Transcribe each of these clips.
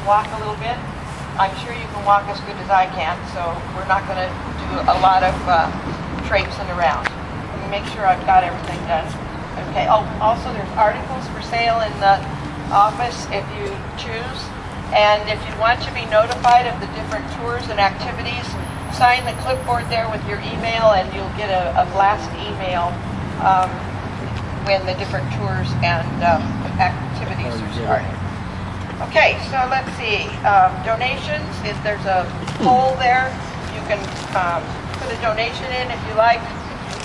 walk a little bit. I'm sure you can walk as good as I can, so we're not going to do a lot of traipsing around. Let me make sure I've got everything done. Okay, oh, also there's articles for sale in the office if you choose. And if you want to be notified of the different tours and activities, sign the clipboard there with your email and you'll get a blast email when the different tours and activities are starting. Okay, so let's see. Donations, there's a poll there. You can put a donation in if you like.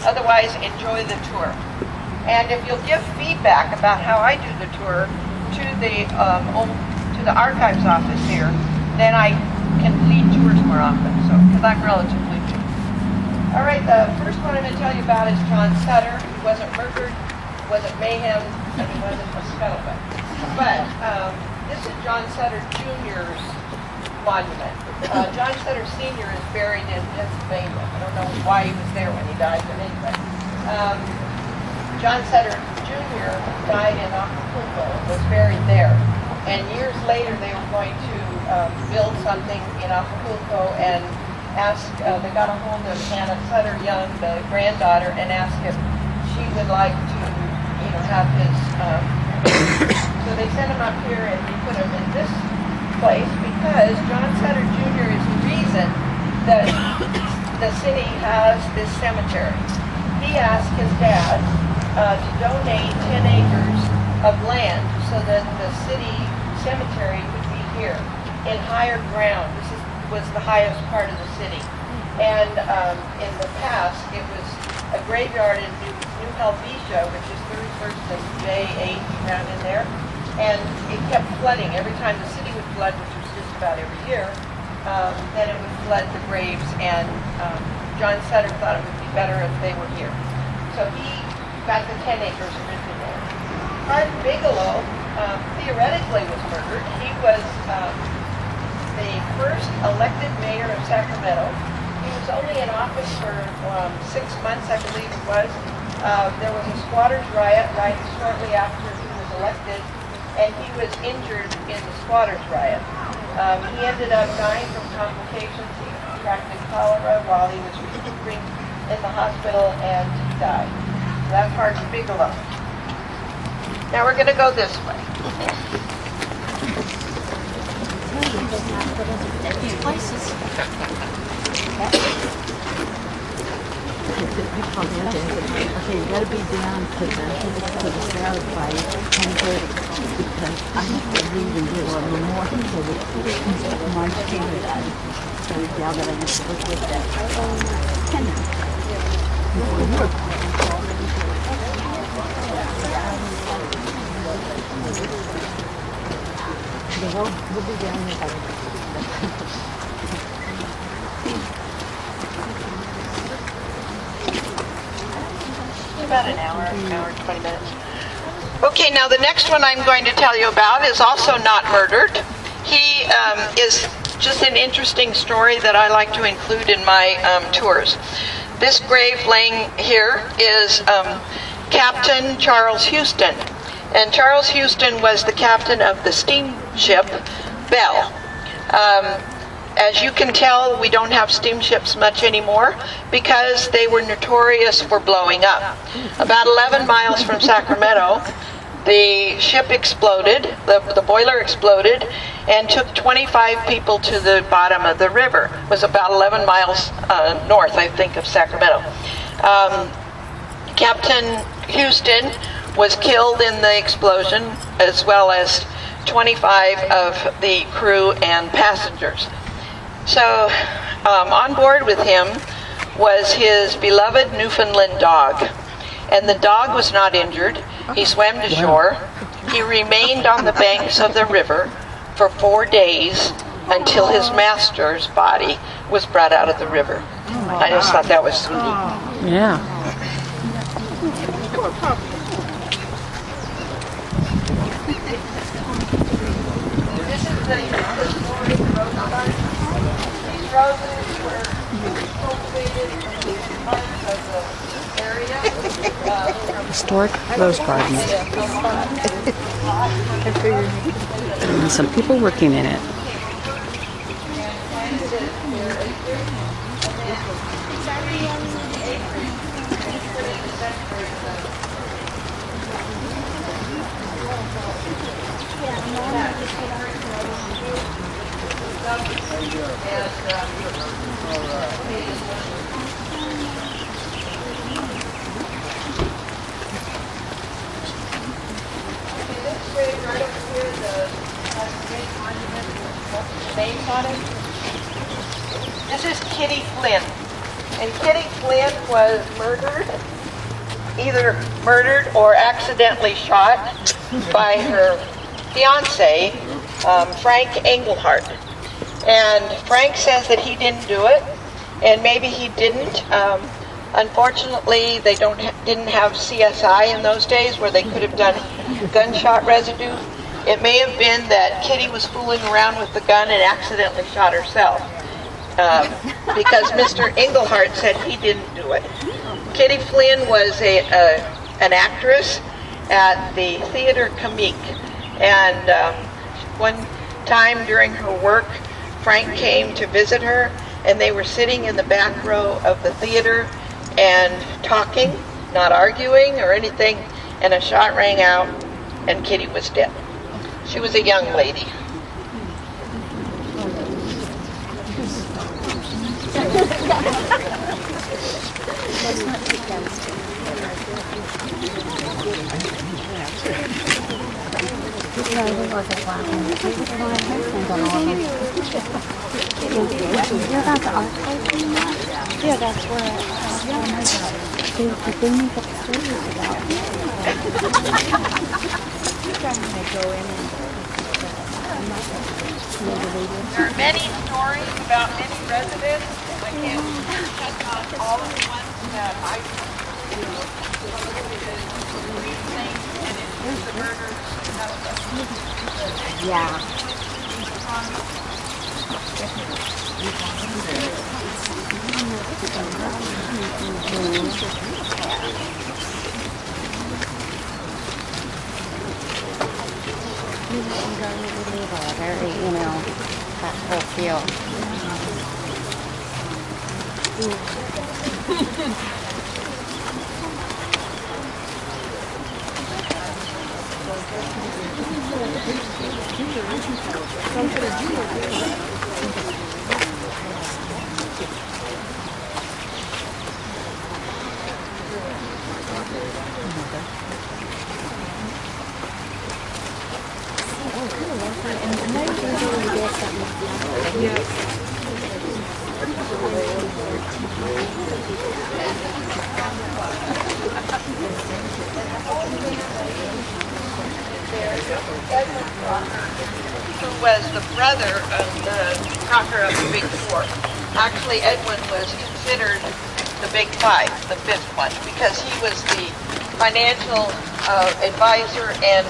Otherwise, enjoy the tour. And if you'll give feedback about how I do the tour to the archives office here, then I can lead tours more often, so because I'm relatively new. All right, the first one I'm going to tell you about is John Sutter. He wasn't murdered, he wasn't Mayhem, and he wasn't a Scuttlebutt. But this is John Sutter Jr.'s monument. John Sutter Sr. is buried in Pennsylvania. I don't know why he was there when he died, but anyway. John Sutter Jr. died in Acapulco, was buried there. And years later, they were going to build something in Acapulco and they got a hold of Anna Sutter Young, the granddaughter, and asked if she would like to, have his, so they sent him up here and we put him in this place because John Sutter Jr. is the reason that the city has this cemetery. He asked his dad to donate 10 acres of land so that the city cemetery would be here in higher ground. This was the highest part of the city. And in the past, it was a graveyard in New Helvetia, which is 31st and J8 around in there. And it kept flooding. Every time the city would flood, which was just about every year, then it would flood the graves. And John Sutter thought it would be better if they were here. So he got the 10 acres originally. Art Bigelow theoretically was murdered. He was the first elected mayor of Sacramento. He was only in office for 6 months, I believe it was. There was a squatters' riot right shortly after he was elected, and he was injured in the squatters' riot. He ended up dying from complications. He contracted cholera while he was recuperating in the hospital, and he died. So that's Art Bigelow. Now we're going to go this way. Places. Okay, you gotta be down to the salad by 10:30 because I have to leave and get a little more so that my candidate. So yeah, that I need to look with that. 10 We'll be down there. About an hour and 20 minutes. Okay, now the next one I'm going to tell you about is also not murdered. He is just an interesting story that I like to include in my tours. This grave laying here is Captain Charles Houston. And Charles Houston was the captain of the steamship Belle. As you can tell, we don't have steamships much anymore because they were notorious for blowing up. About 11 miles from Sacramento, the ship exploded, the boiler exploded, and took 25 people to the bottom of the river. It was about 11 miles north, I think, of Sacramento. Captain Houston was killed in the explosion, as well as 25 of the crew and passengers. So on board with him was his beloved Newfoundland dog. And the dog was not injured. He swam to shore. He remained on the banks of the river for 4 days until his master's body was brought out of the river. I just thought that was sweet. Yeah. This is the story of the rose garden. These roses were cultivated in parts of the area. Historic rose garden. And some people working in it. Right over here, the great monument, names on it. This is Kitty Flynn. And Kitty Flynn was murdered, either murdered or accidentally shot by her fiance, Frank Engelhardt. And Frank says that he didn't do it, and maybe he didn't. Unfortunately, they didn't have CSI in those days where they could have done gunshot residue. It may have been that Kitty was fooling around with the gun and accidentally shot herself, because Mr. Engelhardt said he didn't do it. Kitty Flynn was an actress at the Theater Comique, and one time during her work, Frank came to visit her, and they were sitting in the back row of the theater and talking, not arguing or anything, and a shot rang out, and Kitty was dead. She was a young lady. Yeah, that's where they make up stories about it. There are many stories about many residents. I can't touch on all of the ones that I and the murders and Yeah. Very, that whole feel. who was the brother of the Crocker of the Big Four. Actually, Edwin was considered the Big Five, the fifth one, because he was the financial advisor and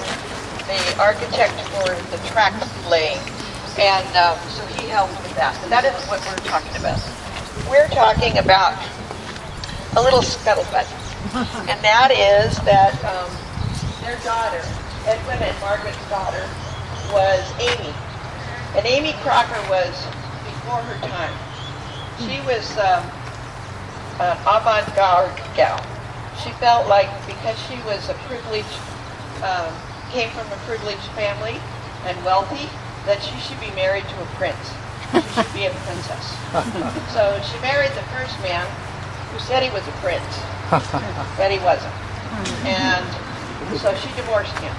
the architect for the track laying. And so he helped with that. But that isn't what we're talking about. We're talking about a little scuttlebutt. And that is that their daughter, Edwin and Margaret's daughter, was Amy. And Amy Crocker was before her time. She was an avant-garde gal. She felt like because she was a privileged, came from a privileged family and wealthy, that she should be married to a prince. She should be a princess. So she married the first man who said he was a prince, but he wasn't. And so she divorced him.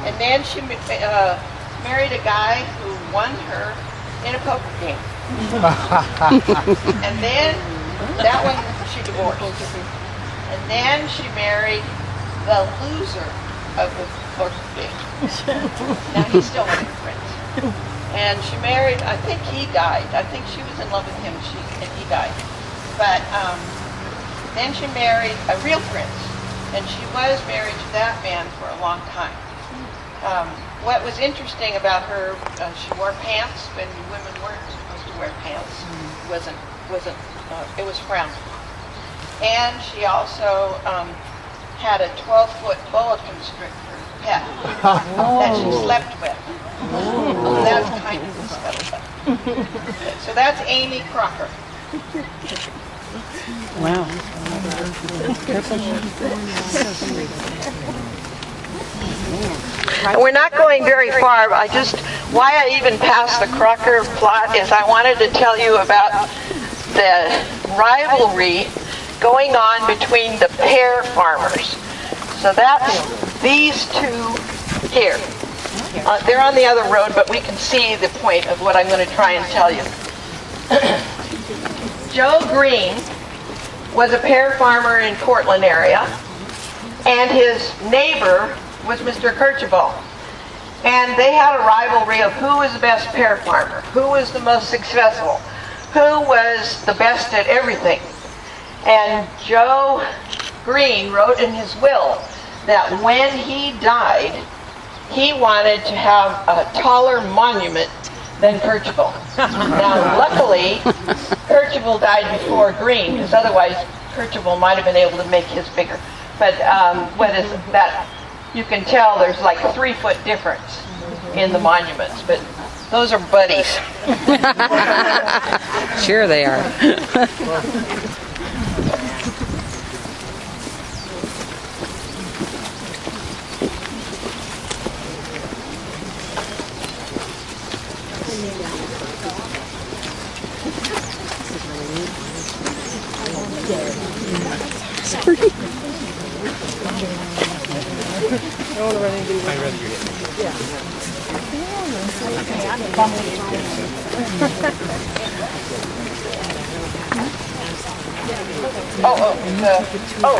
And then she married a guy who won her in a poker game. And then that one she divorced. And then she married the loser of the poker game. Now he's still a prince. And she married, I think he died. I think she was in love with him and he died. But then she married a real prince. And she was married to that man for a long time. What was interesting about her, she wore pants when women weren't supposed to wear pants. It was frowned. and she also had a 12-foot boa constrictor pet that she slept with. So that's kind of the scuttlebutt. So that's Amy Crocker. Wow. We're not going very far. Why I even passed the Crocker plot is I wanted to tell you about the rivalry going on between the pear farmers. So that's these two here. They're on the other road, but we can see the point of what I'm going to try and tell you. Joe Green was a pear farmer in Cortland area, and his neighbor was Mr. Kirchhoff. And they had a rivalry of who was the best pear farmer, who was the most successful, who was the best at everything. And Joe Green wrote in his will that when he died, he wanted to have a taller monument than Kirchhoff. Now, luckily, Kirchhoff died before Green, because otherwise Kirchhoff might have been able to make his bigger. But what is that? You can tell there's like a 3-foot difference in the monuments, but those are buddies. Sure they are.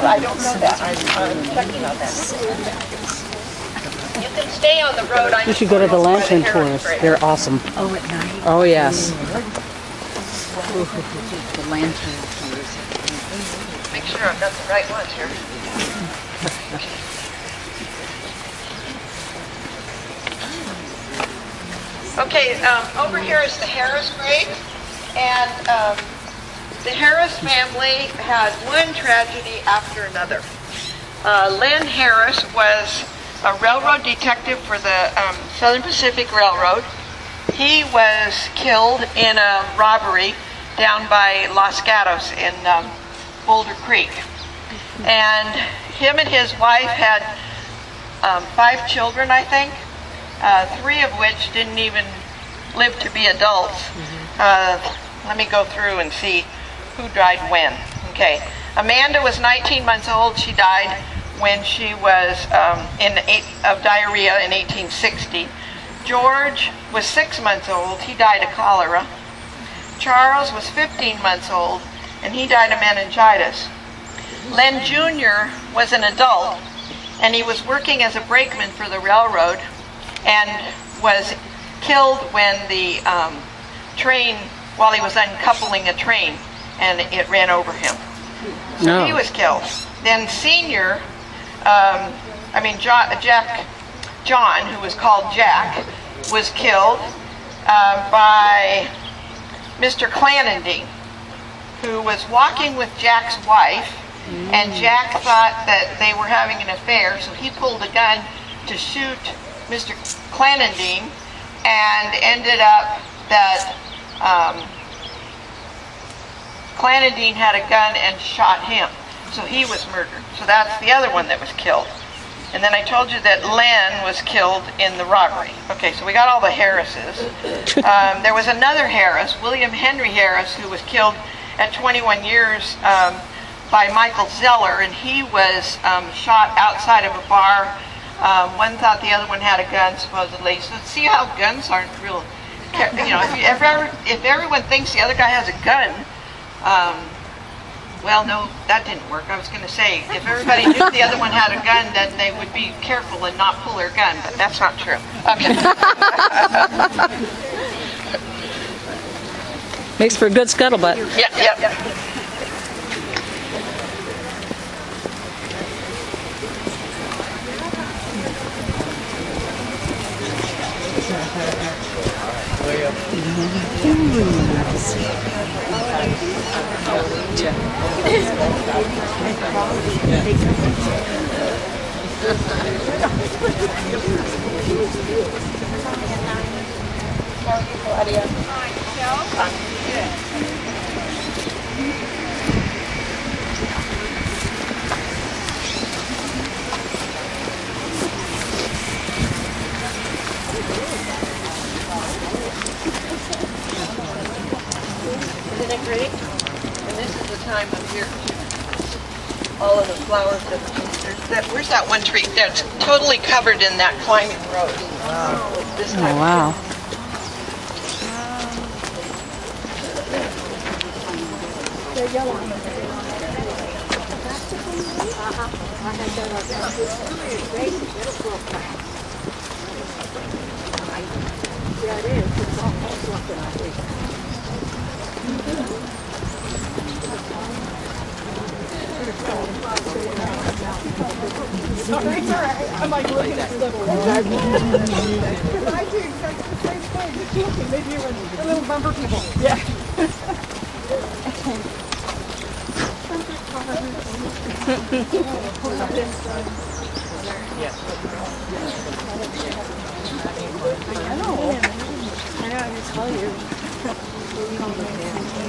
I don't know that. I'm checking on that. You can stay on the road. You should go to the lantern tours. They're awesome. Oh, at night. Oh, yes. The lantern tours. Make sure I've got the right ones here. Okay, over here is the Harris grave, and the Harris family had one tragedy after another. Len Harris was a railroad detective for the Southern Pacific Railroad. He was killed in a robbery down by Los Gatos in Boulder Creek. And him and his wife had 5 children, I think, 3 of which didn't even live to be adults. Let me go through and see who died when. Okay, Amanda was 19 months old. She died when she was of diarrhea in 1860. George was 6 months old. He died of cholera. Charles was 15 months old, and he died of meningitis. Len Jr. was an adult, and he was working as a brakeman for the railroad and was killed when the train, while he was uncoupling a train, and it ran over him. So he was killed. Then Senior, John, who was called Jack, was killed by Mr. Clanendine, who was walking with Jack's wife, and Jack thought that they were having an affair, so he pulled a gun to shoot Mr. Clanendine, and ended up that Clanendine had a gun and shot him, so he was murdered. So that's the other one that was killed. And then I told you that Len was killed in the robbery. Okay, so we got all the Harrises. There was another Harris, William Henry Harris, who was killed at 21 years by Michael Zeller, and he was shot outside of a bar. One thought the other one had a gun, supposedly. So see how guns aren't real, if everyone thinks the other guy has a gun, well, no, that didn't work. I was going to say, if everybody knew the other one had a gun, then they would be careful and not pull their gun, but that's not true. Okay. Makes for a good scuttlebutt. Yep. Isn't it great? And this is the time of year too. All of the flowers where's that one tree that's totally covered in that climbing rose? This Oh, time. wow. I'm like looking at the little I do exactly the same thing. Just looking, maybe you're the little bumper people. Yeah. I know, I just tell you.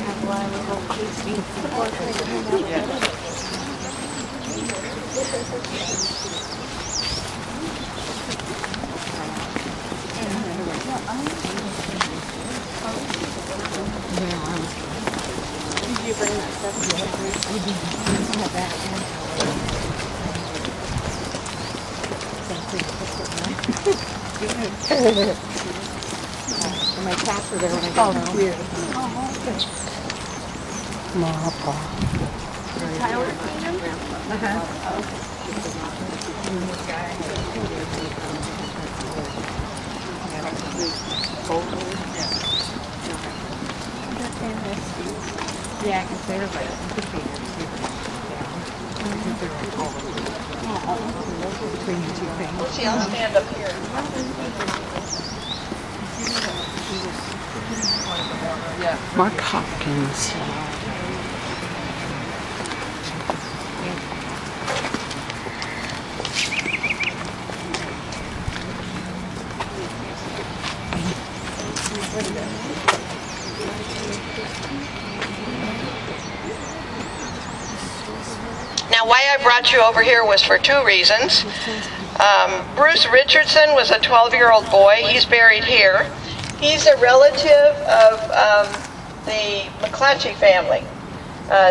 Have a lot of little tasty. Did you bring that stuff? I did. I have that. My cats are there when I go home. Cute. Yeah, I can say they're like between the two things. Well, see, I'll stand up here. Mark Hopkins. Now, why I brought you over here was for two reasons. Bruce Richardson was a 12-year-old boy. He's buried here. He's a relative of the McClatchy family.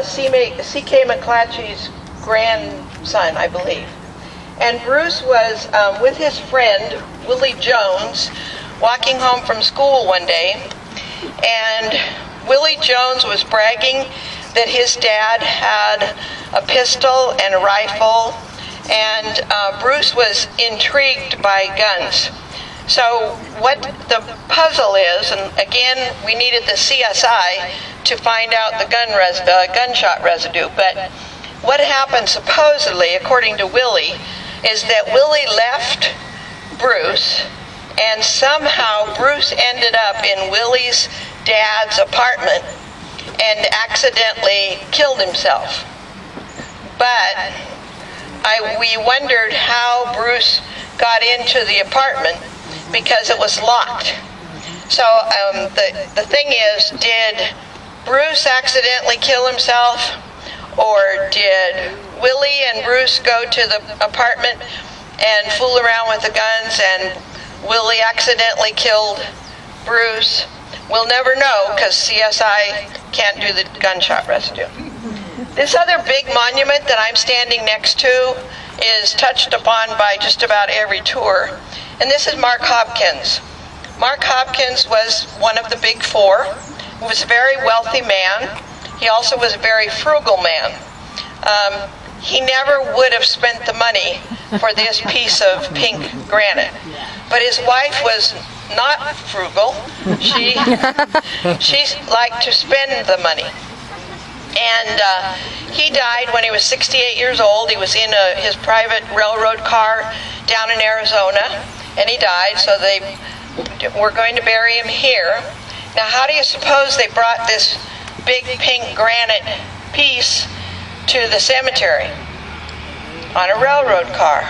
C.K. McClatchy's grandson, I believe. And Bruce was with his friend, Willie Jones, walking home from school one day. And Willie Jones was bragging that his dad had a pistol and a rifle, and Bruce was intrigued by guns. So what the puzzle is, and again, we needed the CSI to find out the gunshot residue, but what happened supposedly, according to Willie, is that Willie left Bruce, and somehow Bruce ended up in Willie's dad's apartment and accidentally killed himself. But we wondered how Bruce got into the apartment because it was locked. So the thing is, did Bruce accidentally kill himself, or did Willie and Bruce go to the apartment and fool around with the guns and Willie accidentally killed Bruce? We'll never know because CSI can't do the gunshot residue. This other big monument that I'm standing next to is touched upon by just about every tour. And this is Mark Hopkins. Mark Hopkins was one of the big four. He was a very wealthy man. He also was a very frugal man. He never would have spent the money for this piece of pink granite. But his wife was not frugal. She liked to spend the money. And he died when he was 68 years old. He was in his private railroad car down in Arizona, and he died. So they we're going to bury him here. Now, how do you suppose they brought this big pink granite piece to the cemetery? On a railroad car.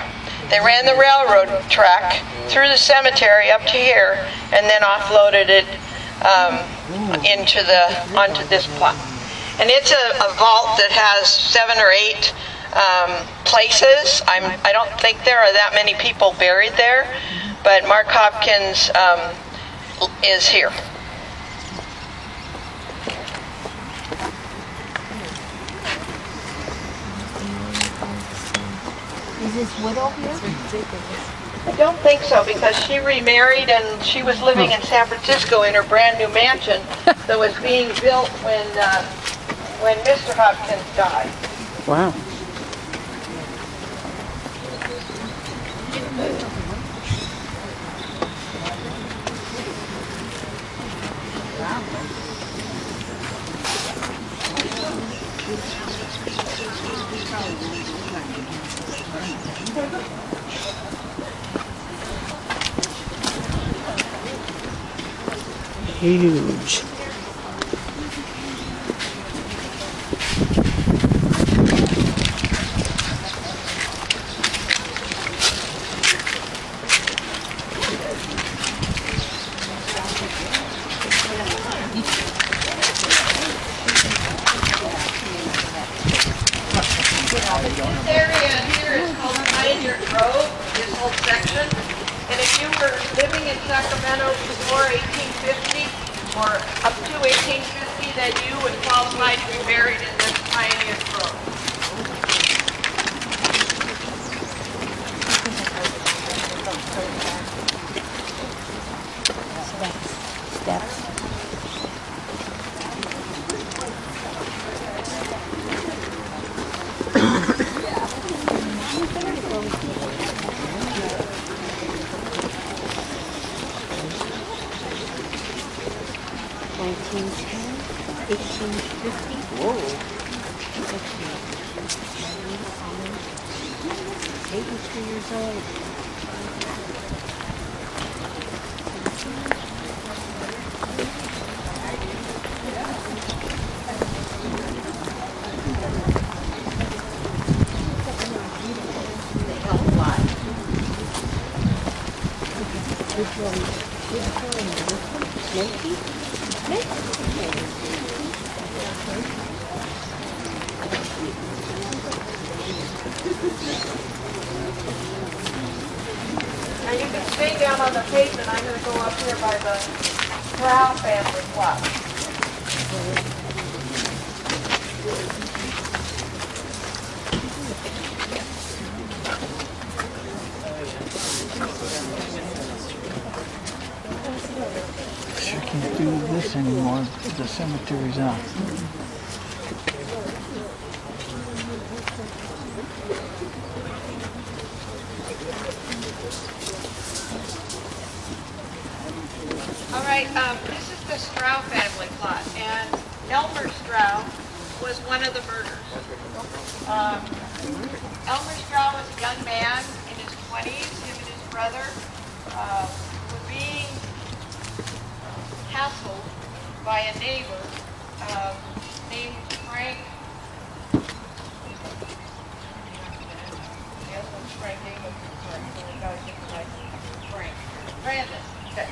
They ran the railroad track through the cemetery up to here, and then offloaded it onto this plot. And it's a vault that has 7 or 8 places. I don't think there are that many people buried there, but Mark Hopkins is here. Is this widow here? I don't think so, because she remarried and she was living in San Francisco in her brand new mansion that was being built when Mr. Hopkins died. Wow. Huge. This area here is called Pioneer Grove, this whole section. And if you were living in Sacramento before 1850 or up to 1850, then you would qualify to be buried in this Pioneer Grove. Steps. Whoa. 83 years old. Now you can stay down on the pavement. I'm going to go up here by the Stroud family plot. Sure can't do this anymore. The cemetery's out. All right, this is the Stroud family plot, and Elmer Stroud was one of the murders. Elmer Stroud was a young man in his 20s. Him and his brother were being hassled by a neighbor named Frank. Yes, that's Frank Davis. Frank Brandon. Okay.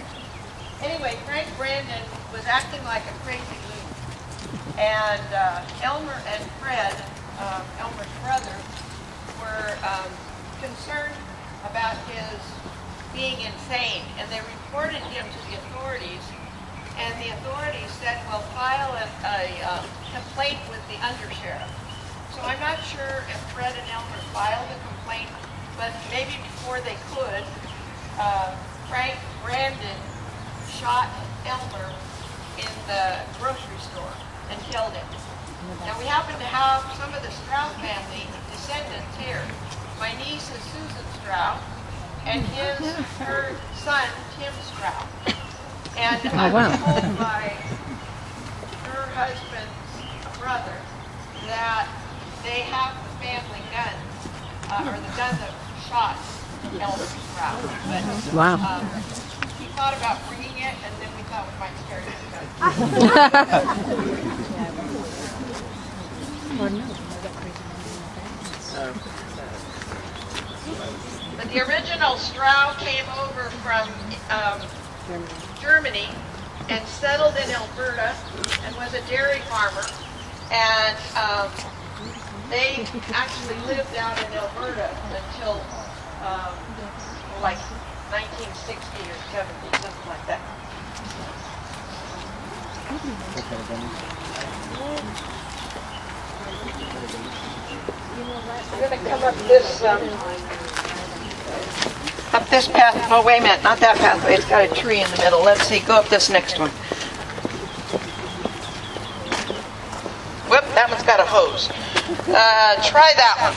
Anyway, Frank Brandon was acting like a crazy loon. And Elmer and Fred, Elmer's brother, were concerned about his being insane. And they reported him to the authorities. And the authorities said, well, file a complaint with the undersheriff. So I'm not sure if Fred and Elmer filed a complaint, but maybe before they could, Frank Brandon shot Elmer in the grocery store and killed him. Now we happen to have some of the Stroud family descendants here. My niece is Susan Stroud, and her son Tim Stroud. And I was told by her husband's brother that they have the family gun, or the gun that shot Elmer Stroud. But, Wow. he thought about bringing it, and then we thought we might scare you. But the original Strauss came over from Germany and settled in Alberta and was a dairy farmer. And they actually lived out in Alberta until like 1960 or 70, something like that. We're going to come up this path. Oh, wait a minute, not that pathway. It's got a tree in the middle. Let's see. Go up this next one. Whoop, that one's got a hose. Try that one.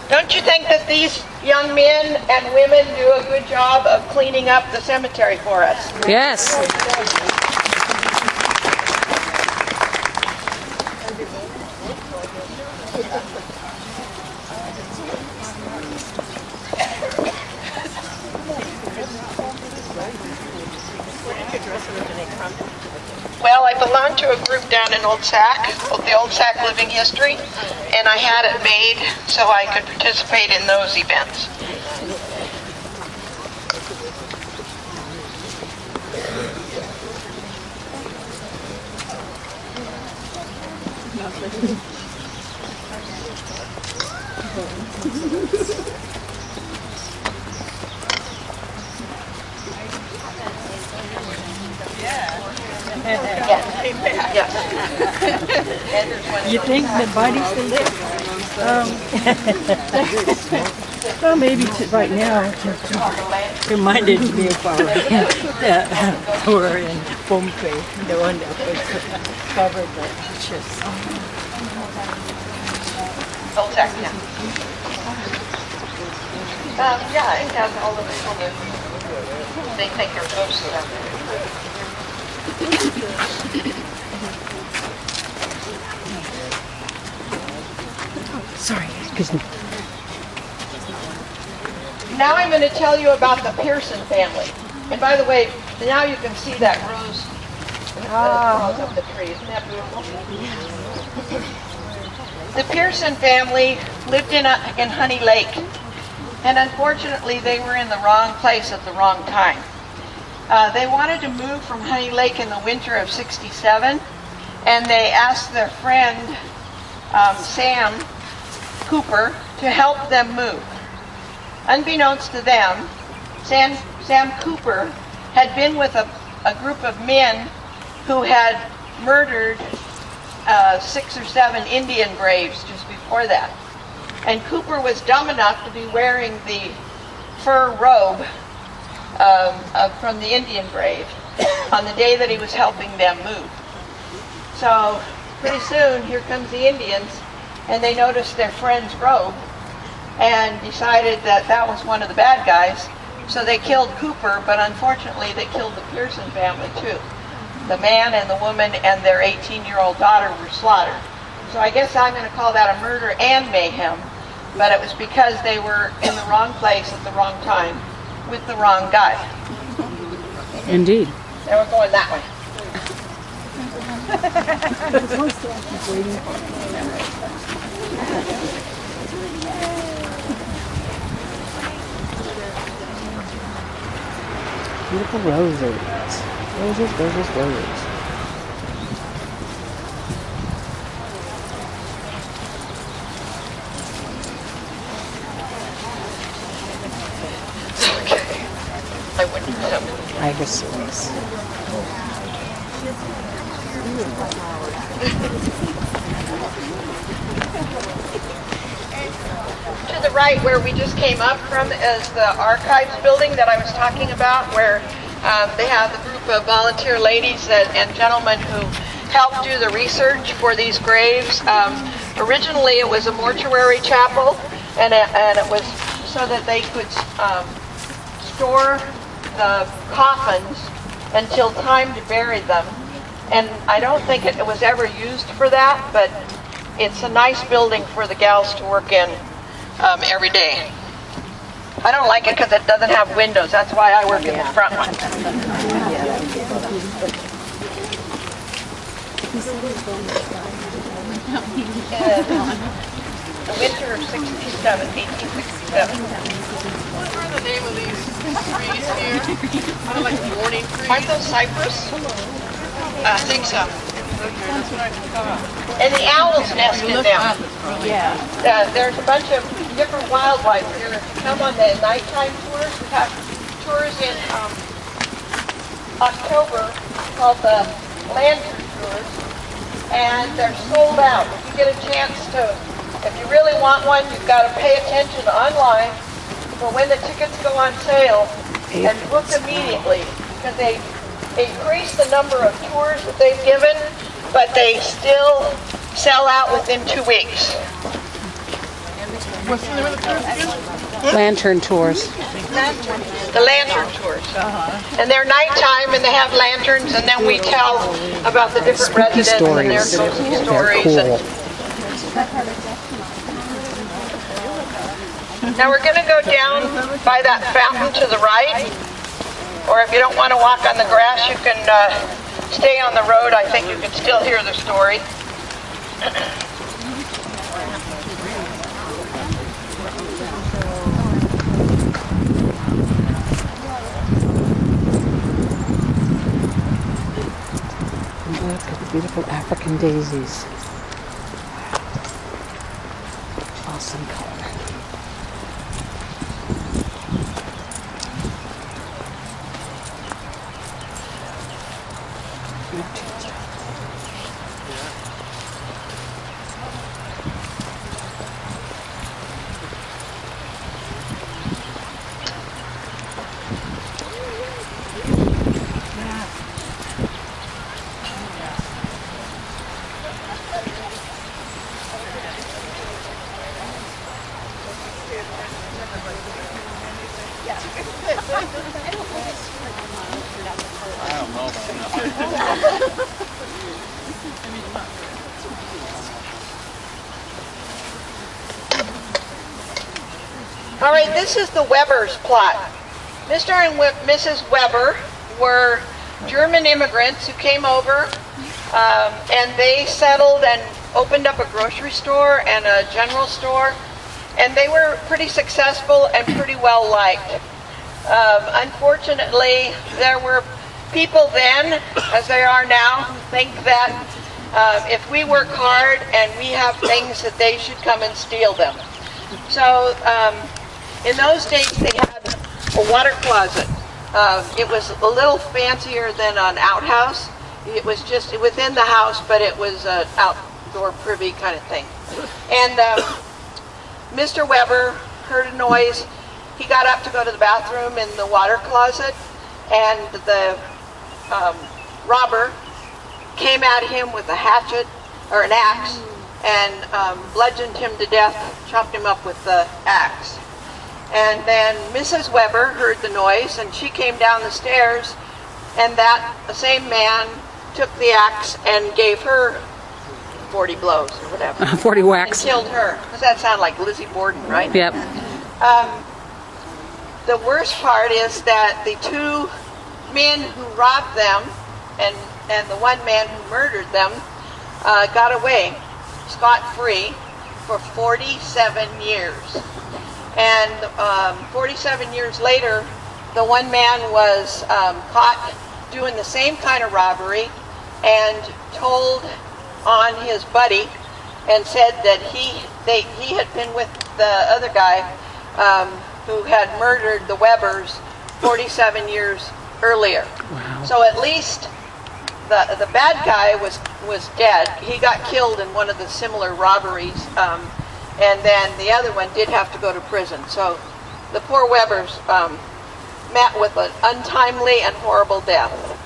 Don't you think that these young men and women do a good job of cleaning up the cemetery for us? Yes. Well, I belong to a group down in Old Sac, the Old Sac Living History, and I had it made so I could participate in those events. Yeah. You think the bodies they well, maybe right now, reminded me of our tour in Pompeii, the one that was covered the ashes. Old Sac, yeah. Yeah, it has all the they take their ghosts out there. Sorry, excuse me. Now I'm going to tell you about the Pearson family. And by the way, now you can see that rose up the tree. Isn't that beautiful? The Pearson family lived in Honey Lake. And unfortunately, they were in the wrong place at the wrong time. They wanted to move from Honey Lake in the winter of '67, and they asked their friend Sam Cooper to help them move. Unbeknownst to them, Sam Cooper had been with a group of men who had murdered 6 or 7 Indian braves just before that. And Cooper was dumb enough to be wearing the fur robe from the Indian brave on the day that he was helping them move. So pretty soon, here comes the Indians, and they noticed their friend's robe and decided that that was one of the bad guys. So they killed Cooper, but unfortunately they killed the Pearson family too. The man and the woman and their 18-year-old daughter were slaughtered. So I guess I'm going to call that a murder and mayhem, but it was because they were in the wrong place at the wrong time with the wrong guy. Indeed. They were going that way. Beautiful roses. Roses, roses, roses. I wouldn't come. Ibersons. To the right, where we just came up from, is the archives building that I was talking about, where they have a group of volunteer ladies and gentlemen who helped do the research for these graves. Originally, it was a mortuary chapel, and it was so that they could store the coffins until time to bury them. And I don't think it was ever used for that, but it's a nice building for the gals to work in every day. I don't like it because it doesn't have windows. That's why I work in the front one. The winter of 1867. What are the name of these trees here? I don't like the warning trees. Aren't those cypress? I think so. Okay, that's what I thought. And the owls nest in them. Yeah. There's a bunch of different wildlife here. If you come on the nighttime tours, we have tours in October called the Lantern Tours, and they're sold out. If you get a chance to, if you really want one, you've got to pay attention online for when the tickets go on sale and book immediately, because they increase the number of tours that they've given, but they still sell out within 2 weeks. What's the name of the tours again? Lantern tours. The lantern tours. And they're nighttime and they have lanterns, and then we tell about the different Spooky residents and their stories. spooky They're stories. cool. Now we're going to go down by that fountain to the right, or if you don't want to walk on the grass, you can stay on the road. I think you can still hear the story. And look at the beautiful African daisies. Awesome color. All right, this is the Weber's plot. Mr. and Mrs. Weber were German immigrants who came over, and they settled and opened up a grocery store and a general store, and they were pretty successful and pretty well liked. Unfortunately, there were people then, as they are now, who think that if we work hard and we have things that they should come and steal them. So in those days they had a water closet. It was a little fancier than an outhouse. It was just within the house, but it was an outdoor privy kind of thing. And Mr. Weber heard a noise. He got up to go to the bathroom in the water closet, and the robber came at him with a hatchet or an axe and bludgeoned him to death, chopped him up with the axe. And then Mrs. Weber heard the noise, and she came down the stairs, and that same man took the axe and gave her 40 blows or whatever. 40 And whacks. killed her. Does that sound like Lizzie Borden, right? Yep. The worst part is that the two men who robbed them and the one man who murdered them got away scot-free for 47 years. And 47 years later, the one man was caught doing the same kind of robbery and told on his buddy and said that he had been with the other guy who had murdered the Webers 47 years earlier. Wow. So at least the bad guy was dead. He got killed in one of the similar robberies, and then the other one did have to go to prison. So the poor Webers met with an untimely and horrible death.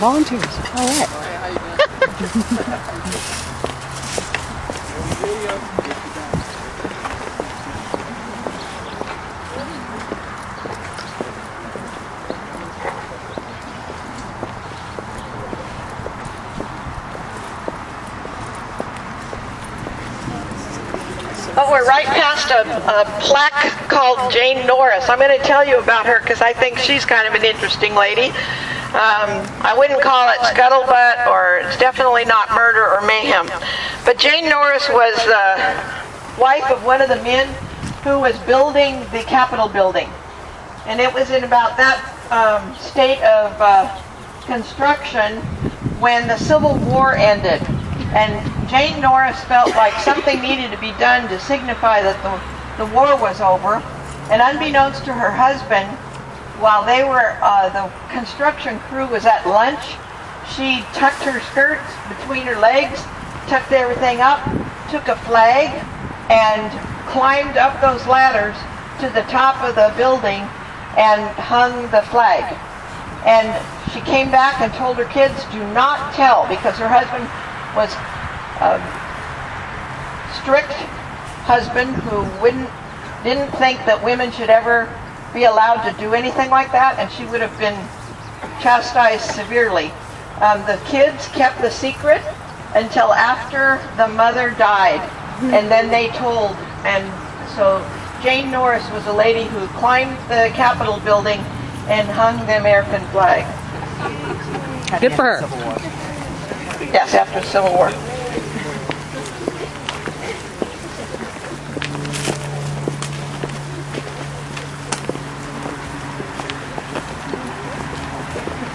Volunteers. All right. Oh, we're right past a plaque called Jane Norris. I'm going to tell you about her because I think she's kind of an interesting lady. I wouldn't call it scuttlebutt, or it's definitely not murder or mayhem. But Jane Norris was the wife of one of the men who was building the Capitol building. And it was in about that state of construction when the Civil War ended. And Jane Norris felt like something needed to be done to signify that the war was over. And unbeknownst to her husband, while they were, the construction crew was at lunch, she tucked her skirts between her legs, tucked everything up, took a flag, and climbed up those ladders to the top of the building and hung the flag. And she came back and told her kids, do not tell, because her husband was a strict husband who didn't think that women should ever be allowed to do anything like that, and she would have been chastised severely. The kids kept the secret until after the mother died, and then they told. And so Jane Norris was a lady who climbed the Capitol building and hung the American flag. Good for her. Yes, after the Civil War.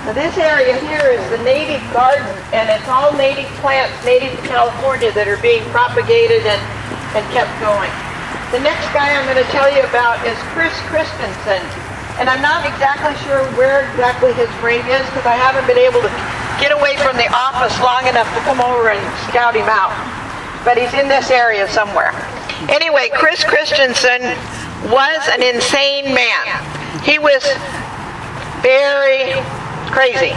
So this area here is the native garden, and it's all native plants, native to California, that are being propagated and kept going. The next guy I'm going to tell you about is Chris Christensen. And I'm not exactly sure where exactly his grave is because I haven't been able to get away from the office long enough to come over and scout him out. But he's in this area somewhere. Anyway, Chris Christensen was an insane man. He was very crazy.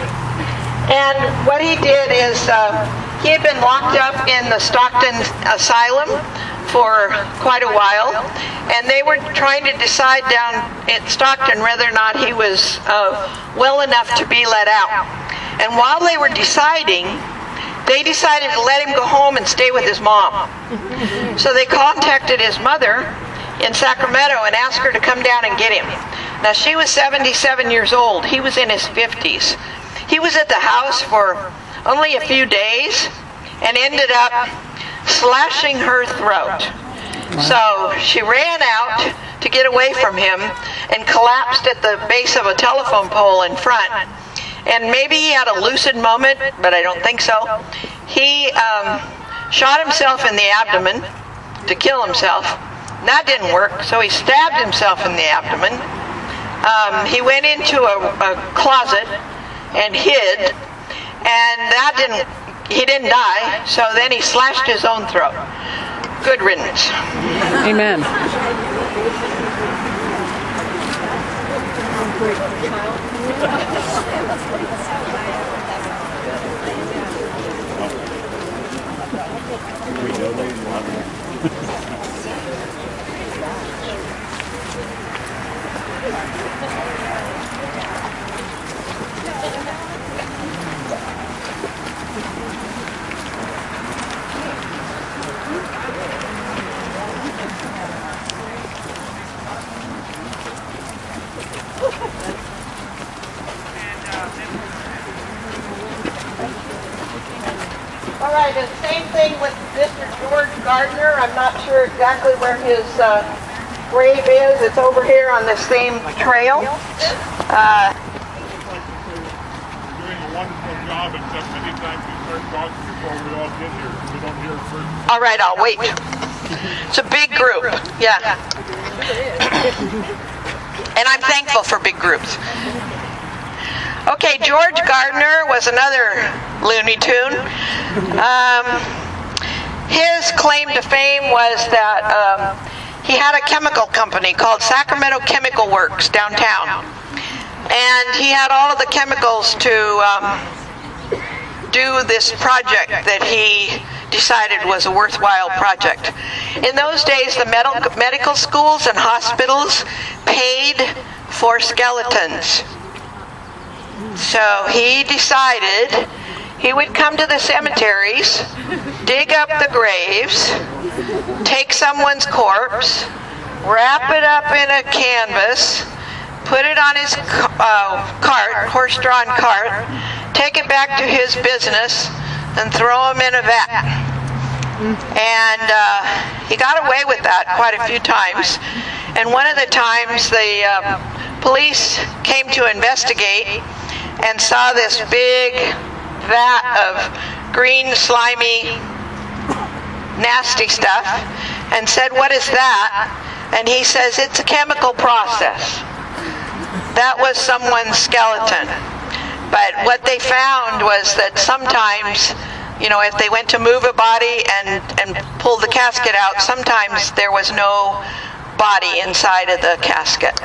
And what he did is he had been locked up in the Stockton Asylum for quite a while, and they were trying to decide down at Stockton whether or not he was well enough to be let out. And while they were deciding, they decided to let him go home and stay with his mom. So they contacted his mother in Sacramento and asked her to come down and get him. Now she was 77 years old. He was in his 50s. He was at the house for only a few days and ended up slashing her throat. So she ran out to get away from him and collapsed at the base of a telephone pole in front. And maybe he had a lucid moment, but I don't think so. He shot himself in the abdomen to kill himself. That didn't work, so he stabbed himself in the abdomen. He went into a closet and hid, and he didn't die, so then he slashed his own throat. Good riddance. Amen. Gardner. I'm not sure exactly where his grave is. It's over here on the same trail. Doing a wonderful job, except many times we start talking before we all get here. We don't hear first. All right, I'll wait. It's a big group. Yeah. And I'm thankful for big groups. Okay, George Gardner was another Looney Tune. His claim to fame was that he had a chemical company called Sacramento Chemical Works downtown. And he had all of the chemicals to do this project that he decided was a worthwhile project. In those days, the medical schools and hospitals paid for skeletons. So he decided he would come to the cemeteries, dig up the graves, take someone's corpse, wrap it up in a canvas, put it on his cart, horse-drawn cart, take it back to his business, and throw him in a vat. And he got away with that quite a few times. And one of the times the police came to investigate and saw this big vat of green, slimy, nasty stuff and said, "What is that?" And he says, "It's a chemical process." That was someone's skeleton. But what they found was that sometimes, if they went to move a body and pull the casket out, sometimes there was no body inside of the casket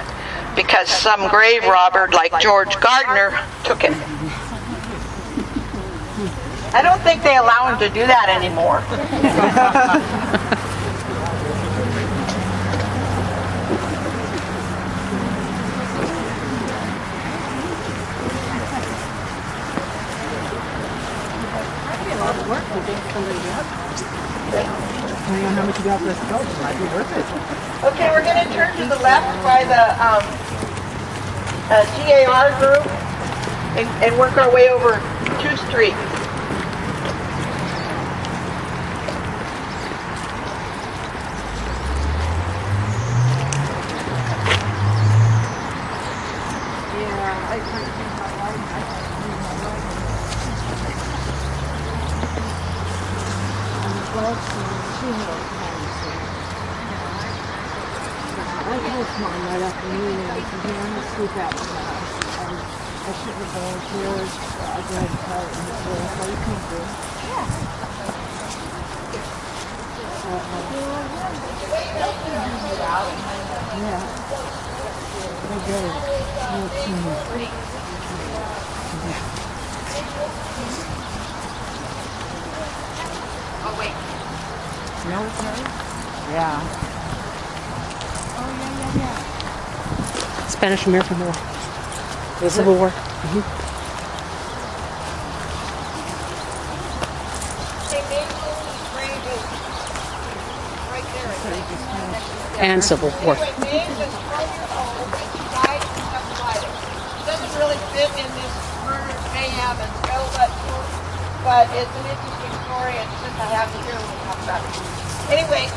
because some grave robber like George Gardner took it. I don't think they allow him to do that anymore. Depending on how much you got for this coach, it might be worth it. Okay, we're going to turn to the left by the GAR group and work our way over 2th Street. I told Mom right after meeting, I said, "Yeah, I'm going to sleep out in the house. I should have volunteered. I go ahead and tell it in the school. That's all you can do." Yeah. I get it. Oh, wait. Military? Yeah. Spanish American War. The Civil War. Right there. And Civil War. Anyway, May was 12 years old and she died in Scuttlebutt. It doesn't really fit in this murder, Mayhem, and Scuttlebutt tour, but it's an interesting story, and since I have you here, we'll talk about it. Anyway,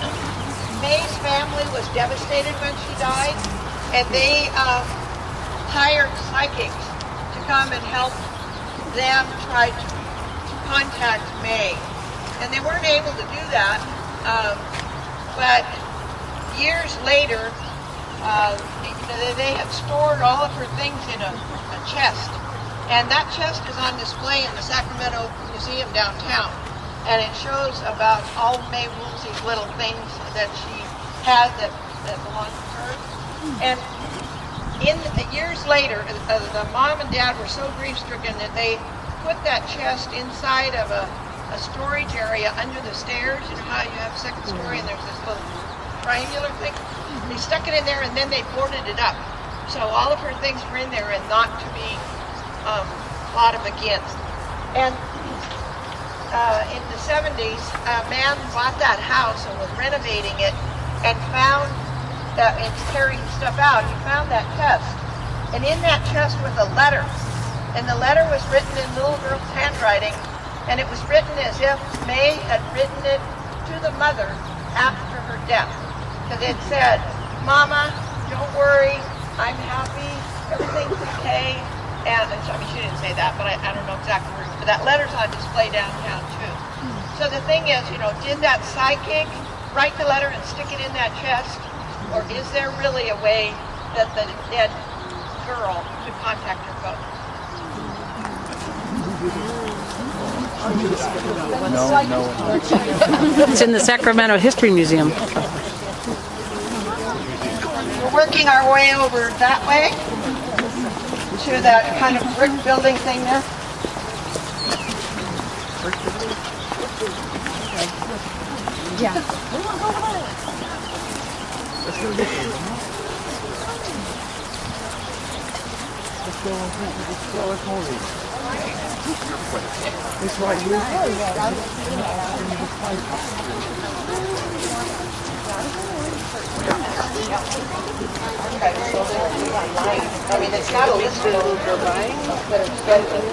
May's family was devastated when she died, and they hired psychics to come and help them try to contact May. And they weren't able to do that, but years later, they had stored all of her things in a chest. And that chest is on display in the Sacramento Museum downtown. And it shows about all of May Woolsey's little things that she had that belonged to her. And years later, the mom and dad were so grief-stricken that they put that chest inside of a storage area under the stairs. You know how you have a second story and there's this little triangular thing? They stuck it in there and then they boarded it up. So all of her things were in there and not to be fought up against. And in the 70s, a man bought that house and was renovating it and found that, and carrying stuff out, he found that chest. And in that chest was a letter. And the letter was written in little girl's handwriting. And it was written as if May had written it to the mother after her death. Because it said, Mama, don't worry, I'm happy, everything's okay. And I mean, she didn't say that, but I don't know exactly where. But that letter's on display downtown too. So the thing is, did that psychic write the letter and stick it in that chest? Or is there really a way that the dead girl could contact her phone? No. It's in the Sacramento History Museum. We're working our way over that way to that kind of brick building thing there. I mean, it's not a list of those you're buying, but it's expensive.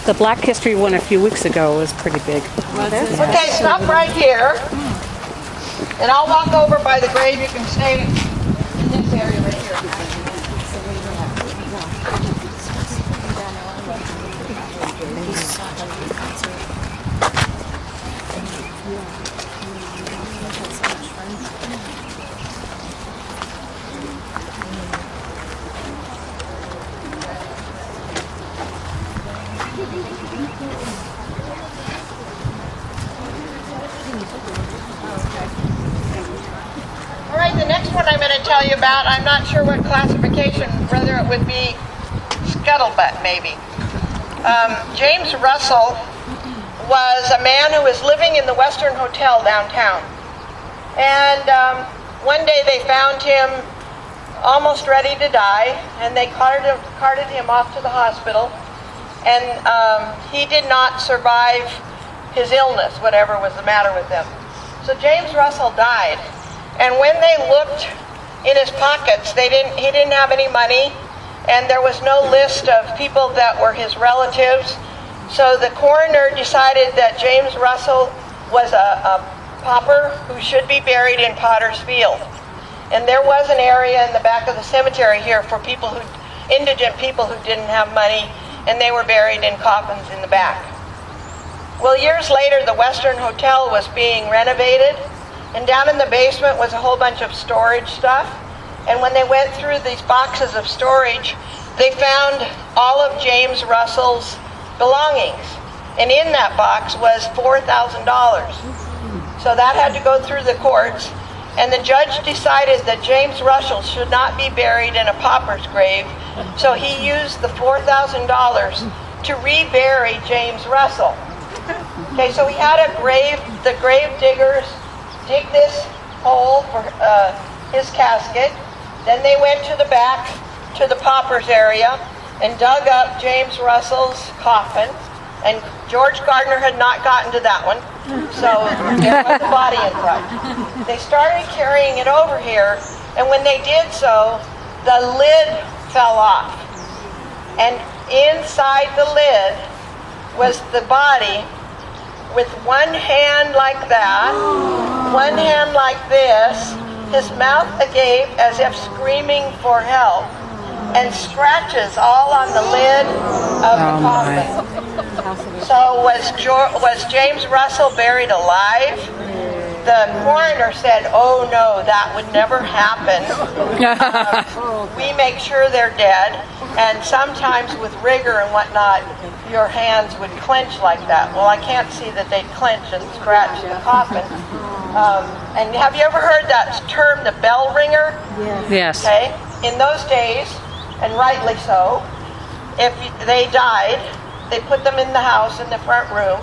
The Black History one a few weeks ago was pretty big. Okay, stop right here. And I'll walk over by the grave. You can stay in this area right here. All right, the next one I'm going to tell you about, I'm not sure what classification, whether it would be Scuttlebutt maybe. James Russell was a man who was living in the Western Hotel downtown. And one day they found him almost ready to die, and they carted him off to the hospital. And he did not survive his illness, whatever was the matter with him. So James Russell died. And when they looked in his pockets, he didn't have any money, and there was no list of people that were his relatives. So the coroner decided that James Russell was a pauper who should be buried in Potter's Field. And there was an area in the back of the cemetery here for indigent people who didn't have money, and they were buried in coffins in the back. Well, years later, the Western Hotel was being renovated, and down in the basement was a whole bunch of storage stuff. And when they went through these boxes of storage, they found all of James Russell's belongings. And in that box was $4,000. So that had to go through the courts. And the judge decided that James Russell should not be buried in a pauper's grave. So he used the $4,000 to rebury James Russell. Okay, so he had the grave diggers dig this hole for his casket. Then they went to the back, to the pauper's area, and dug up James Russell's coffin. And George Gardner had not gotten to that one, so there was a body inside. They started carrying it over here, and when they did so, the lid fell off. And inside the lid was the body with one hand like that, one hand like this, his mouth agape as if screaming for help, and scratches all on the lid of the coffin. So was James Russell buried alive? the coroner said, "Oh no, that would never happen. We make sure they're dead, and sometimes with rigor and whatnot, your hands would clench like that." Well, I can't see that they'd clench and scratch the coffin. And have you ever heard that term, the bell ringer? Yes. Okay. In those days, and rightly so, if they died, they put them in the house in the front room,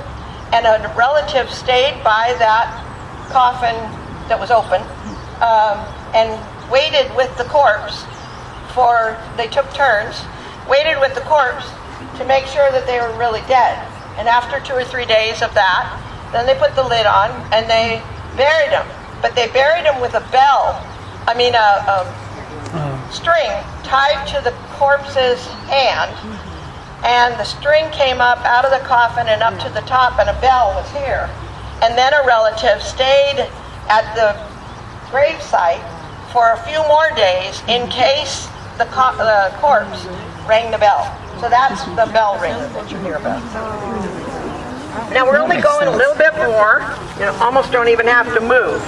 and a relative stayed by that coffin that was open and waited with the corpse they took turns, waited with the corpse to make sure that they were really dead. And after 2 or 3 days of that, then they put the lid on and they buried them. But they buried them with a string tied to the corpse's hand, and the string came up out of the coffin and up to the top, and a bell was here. And then a relative stayed at the gravesite for a few more days in case the corpse rang the bell. So that's the bell ringer that you hear about. Now we're only going a little bit more. You almost don't even have to move.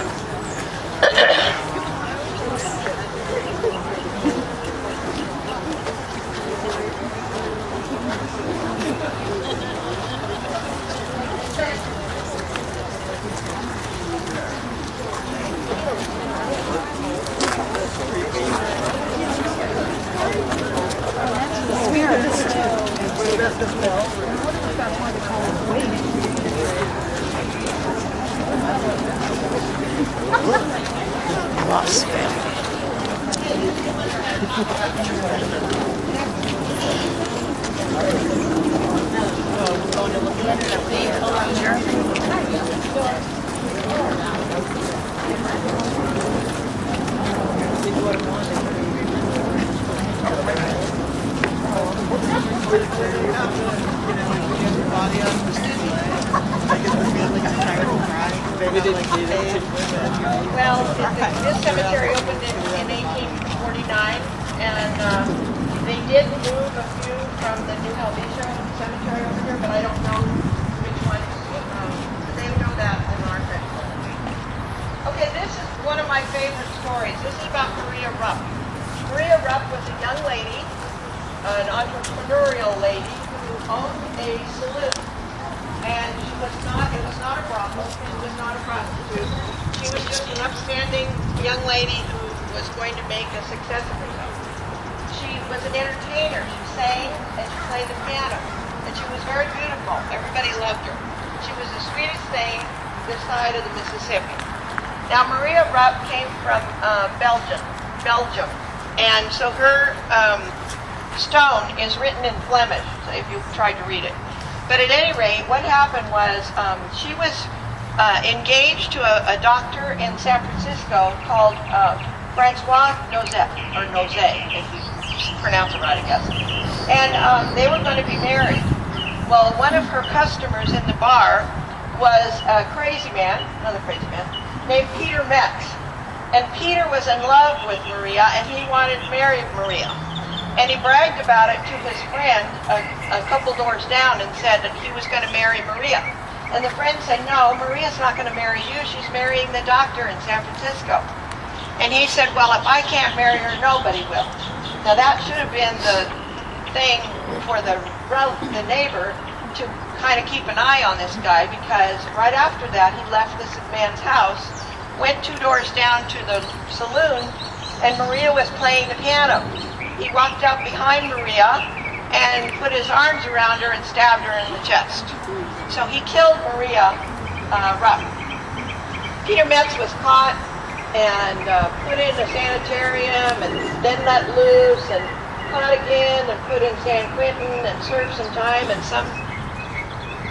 Lost family. Well, this cemetery opened in 1849, and they did move a few from the New Helvetia cemetery over here, but I don't know which ones. They know that in our family. Okay, this is one of my favorite stories. This is about Maria Rupp. Maria Rupp was a young lady, an entrepreneurial lady, who owned a saloon. And it was not a brothel, she was not a prostitute. She was just an upstanding young lady who was going to make a success of herself. She was an entertainer. She sang and she played the piano. And she was very beautiful. Everybody loved her. She was the sweetest thing this side of the Mississippi. Now Maria Rupp came from Belgium. And so her stone is written in Flemish, if you tried to read it. But at any rate, what happened was she was engaged to a doctor in San Francisco called Francois Nozet, if you pronounce it right, I guess. And they were going to be married. Well, one of her customers in the bar was another crazy man, named Peter Metz. And Peter was in love with Maria, and he wanted to marry Maria. And he bragged about it to his friend a couple doors down and said that he was going to marry Maria. And the friend said, "No, Maria's not going to marry you. She's marrying the doctor in San Francisco." And he said, "Well, if I can't marry her, nobody will." Now that should have been the thing for the neighbor to kind of keep an eye on this guy, because right after that he left this man's house, went 2 doors down to the saloon, and Maria was playing the piano. He walked up behind Maria and put his arms around her and stabbed her in the chest. So he killed Maria Rupp. Peter Metz was caught and put in a sanitarium and then let loose and caught again and put in San Quentin and served some time, and some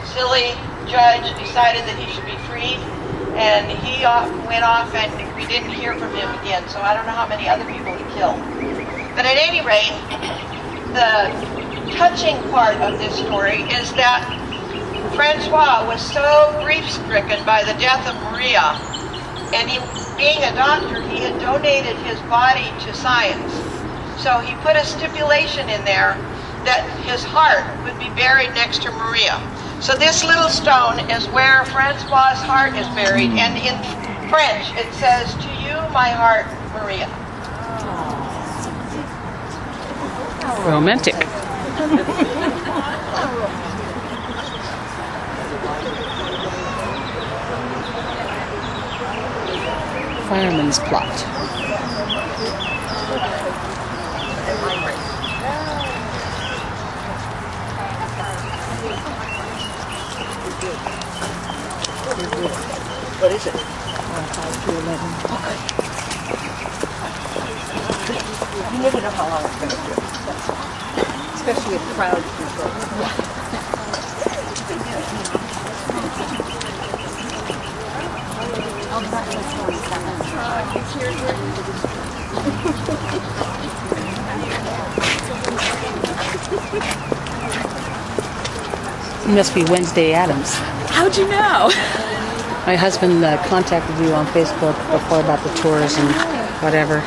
silly judge decided that he should be freed, and he went off and we didn't hear from him again. So I don't know how many other people he killed. But at any rate, the touching part of this story is that Francois was so grief-stricken by the death of Maria, and he, being a doctor, he had donated his body to science. So he put a stipulation in there that his heart would be buried next to Maria. So this little stone is where Francois' heart is buried, and in French. It says, "To you, my heart, Maria." Romantic. Fireman's plot. What is it? 5 to 11. Okay. You never know how long it's going to do. Especially with crowd control. You must be Wednesday Addams. How'd you know? My husband contacted you on Facebook before about the tours and whatever.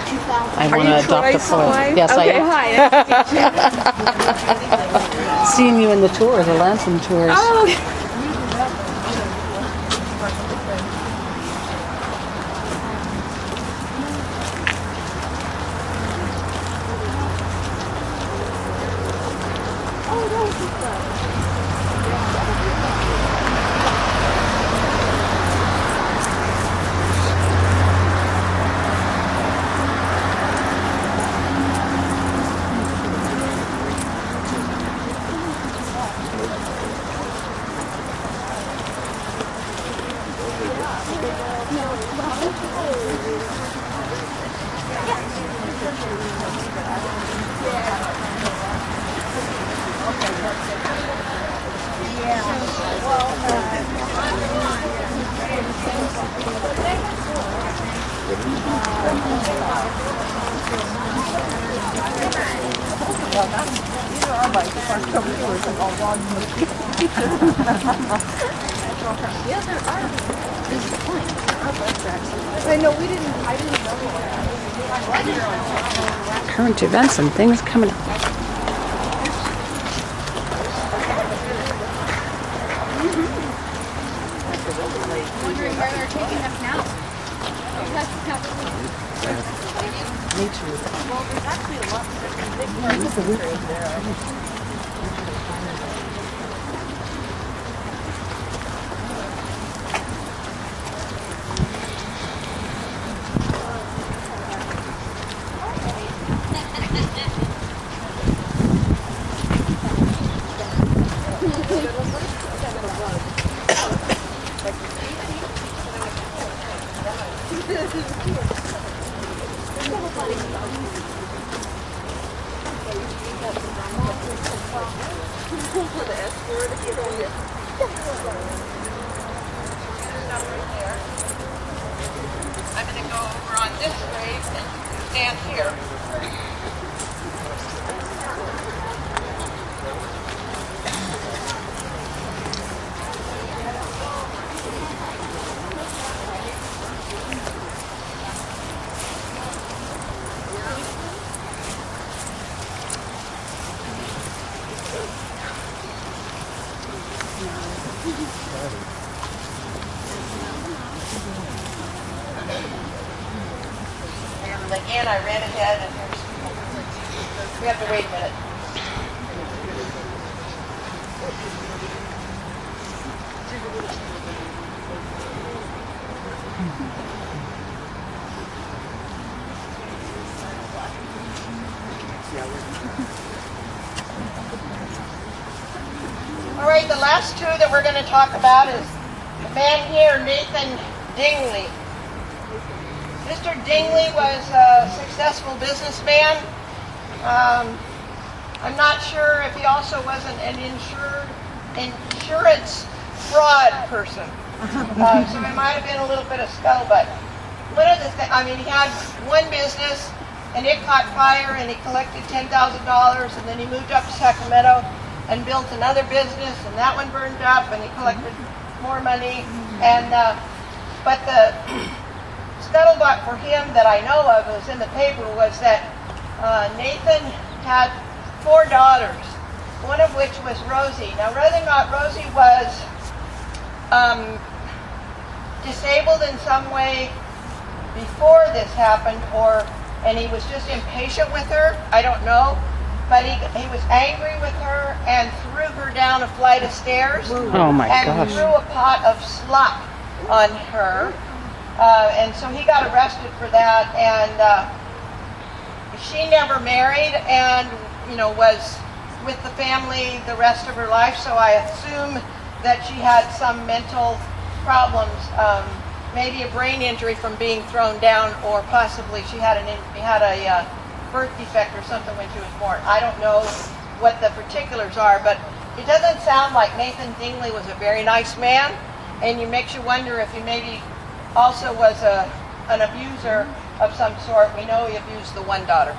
I want to adopt a Troy's boy. wife? Yes, Okay, I am. hi. Seeing you in the tours, the Lansing tours. Oh, Current events and things coming up. Wondering where they're taking us now. Me too. Well, there's actually a lot of big parts of the trade there. I'm going to go over on this grave and stand here. And again, I ran ahead and we have to wait a minute. All right, the last two that we're going to talk about is the man here, Nathan Dingley. Mr. Dingley was a successful businessman. I'm not sure if he also wasn't an insurance fraud person. So it might have been a little bit of scuttlebutt. One of the things, I mean, he had one business and it caught fire and he collected $10,000 and then he moved up to Sacramento and built another business and that one burned up and he collected more money. And but the scuttlebutt for him that I know of was in the paper was that Nathan had 4 daughters, one of which was Rosie. Now whether or not Rosie was disabled in some way before this happened, and he was just impatient with her. I don't know. But he was angry with her and threw her down a flight of stairs. Oh my and gosh. threw a pot of slop on her. And so he got arrested for that. And she never married and, was with the family the rest of her life. So I assume that she had some mental problems, maybe a brain injury from being thrown down, or possibly she had a birth defect or something when she was born. I don't know what the particulars are, but it doesn't sound like Nathan Dingley was a very nice man, and it makes you wonder if he maybe also was an abuser of some sort. We know he abused the one daughter.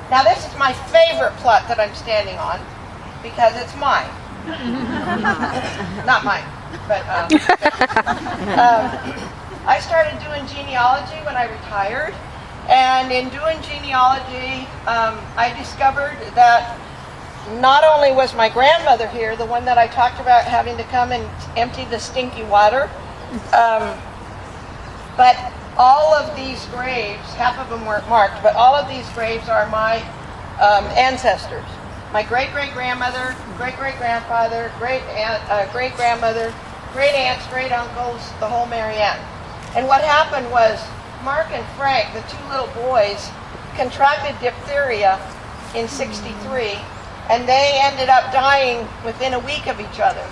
Now this is my favorite plot that I'm standing on, because it's mine. Not mine, but I started doing genealogy when I retired. And in doing genealogy, I discovered that not only was my grandmother here, the one that I talked about having to come and empty the stinky water, but all of these graves, half of them weren't marked, but all of these graves are my ancestors. My great-great-grandmother, great-great-grandfather, great-grandmother, great-aunts, great-uncles, the whole Marianne. And what happened was, Mark and Frank, the two little boys, contracted diphtheria in '63, and they ended up dying within a week of each other.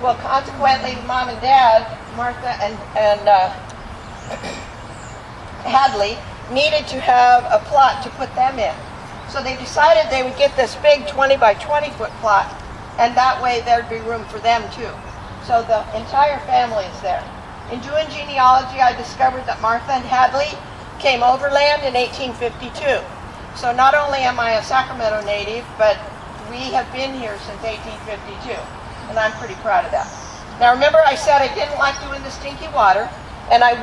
Well, consequently, Mom and Dad, Martha and Hadley, needed to have a plot to put them in. So they decided they would get this big 20 by 20 foot plot, and that way there'd be room for them too. So the entire family is there. In doing genealogy, I discovered that Martha and Hadley came overland in 1852. So not only am I a Sacramento native, but we have been here since 1852, and I'm pretty proud of that. Now remember, I said I didn't like doing the stinky water, and I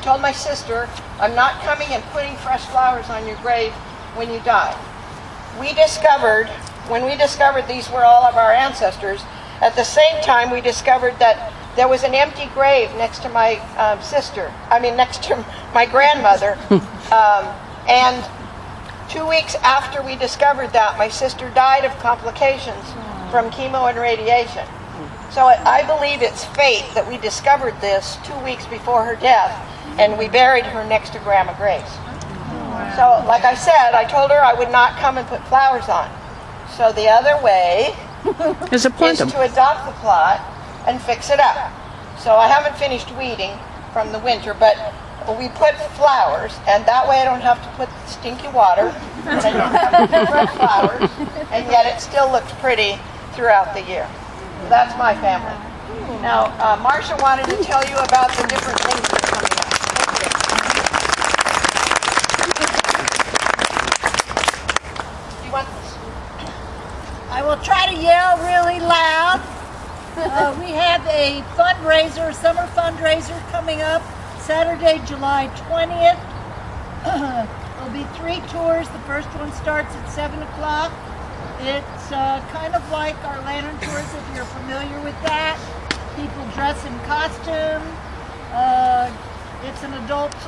told my sister, I'm not coming and putting fresh flowers on your grave when you die. When we discovered these were all of our ancestors, at the same time we discovered that there was an empty grave next to my next to my grandmother. And 2 weeks after we discovered that, my sister died of complications from chemo and radiation. So I believe it's fate that we discovered this 2 weeks before her death, and we buried her next to Grandma Grace. So, like I said, I told her I would not come and put flowers on. So the other way is to adopt the plot and fix it up. So I haven't finished weeding from the winter, but we put flowers, and that way I don't have to put stinky water, and I don't have to put fresh flowers, and yet it still looks pretty throughout the year. So that's my family. Now, Marcia wanted to tell you about the different things that are coming up. Do you want this? I will try to yell really loud. We have a fundraiser, summer fundraiser coming up Saturday, July 20th. There'll be 3 tours. The first one starts at 7 o'clock. It's kind of like our lantern tours, if you're familiar with that. People dress in costume. It's an adults